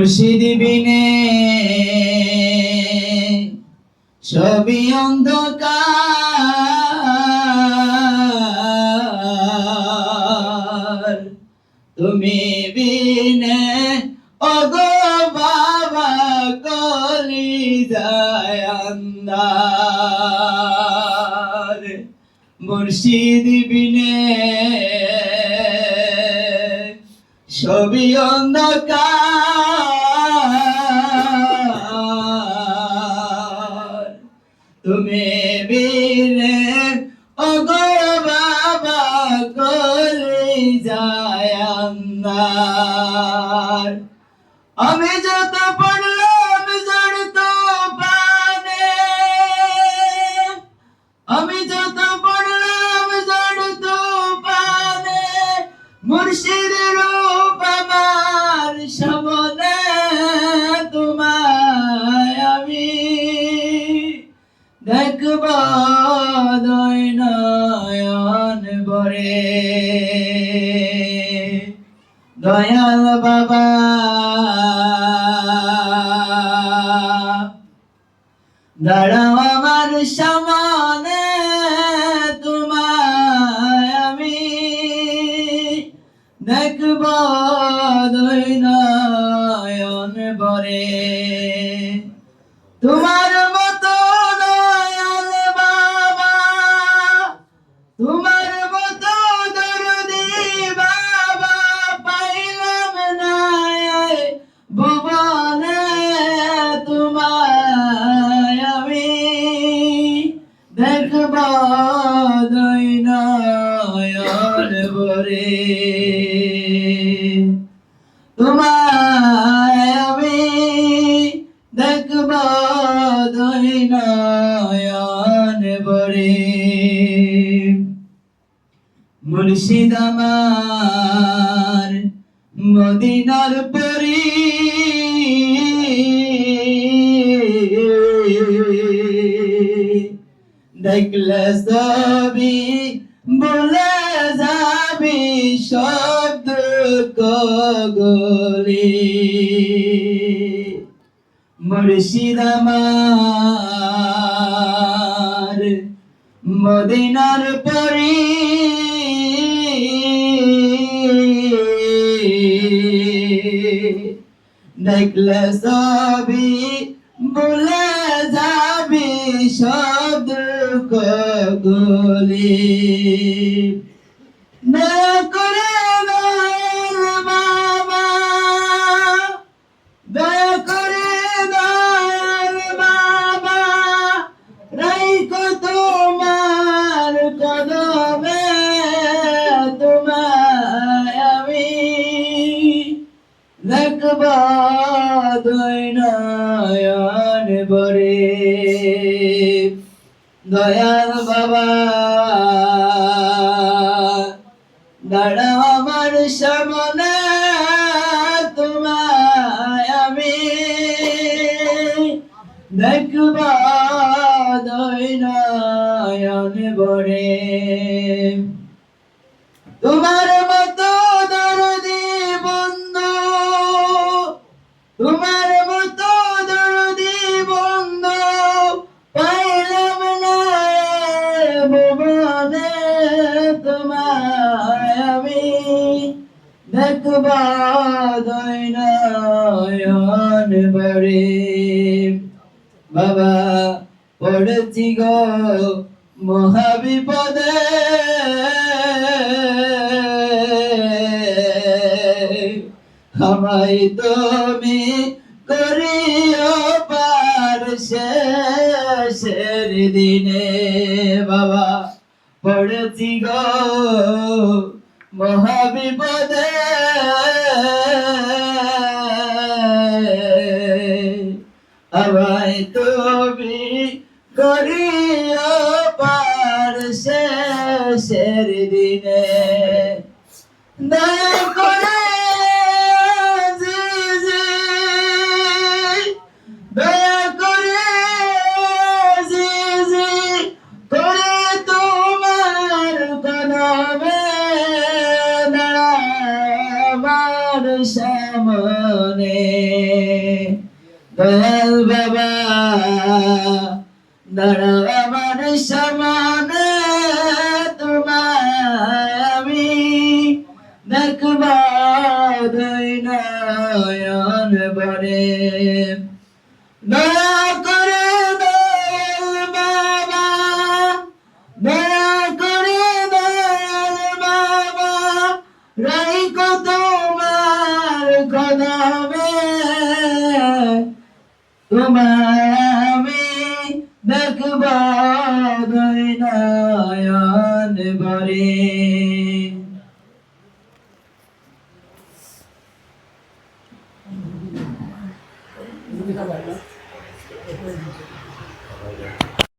মুর্শিদ বিনে সবই অন্ধকার, তুমি বিনে ওগো বাবা কলিজায় আন্ধার। মুর্শিদ বিনে সবই অন্ধকার, তুমি বিনে ওগো বাবা কলিজায় আন্ধার। আমি যত পড়লাম জড়িত প্রাণে, আমি যত পড়লাম জড়িত প্রাণে, মুর্শিদের রূপ আমার সামনে, তোমায় আমি দেখব নয়ন ভরে। দয়াল বাবা দাঁড়াও আমার সামনে, তোমায় আমি দেখব নয়ন ভরে। তোমার মতো দয়াল বাবা, তোমার মতো দরদি বাবা পাইলাম না ভুবনে, তোমায় আমি দেখব নয়ন ভরে। তোমায় আমি দেখব নয়ন ভরে। মুর্শিদ আমার মদিনার পরি, দেখলে সবই বলে যাবি শব্দ কগলি। মুর্শিদ আমার মদিনার পরি, দেখলে সবই বলে যাবি শব্দ কগলি। দয়া করে দয়াল বাবা, দয়া করে দয়াল বাবা, রাইখো তোমার কদমে, তোমায় আমি দেখব নয়ন ভরে। দয়াল বাবা দাঁড়াও আমার সামনে, তোমায় আমি দেখব নয়ন ভরে। তোমার মতো দরদি বন্ধু, তোমার মতো দরদি বন্ধু পাইলাম না ভুবনে, তোমায় আমি দেখব নয়ন ভরে। বাবা পড়েছি গো মহাবিপদে, আমায় তুমি করিও পার শেষের দিনে। বাবা পড়েছি গো মহাবিপদে, আমায় তুমি করিও পার শেষের দিনে। দয়া করে জিজি, দয়া করে জিজি করে তোমার কদমে দাঁড়াও আমার সামনে। দয়াল বাবা দাঁড়াও আমার সামনে, তোমায় আমি দেখব দুই নয়ন ভরে। দয়া করে দয়াল বাবা, দয়া করে দয়াল বাবা, রাইখো তোমার কদমে, তোমায় আমি দেখব দুই নয়ন ভরে।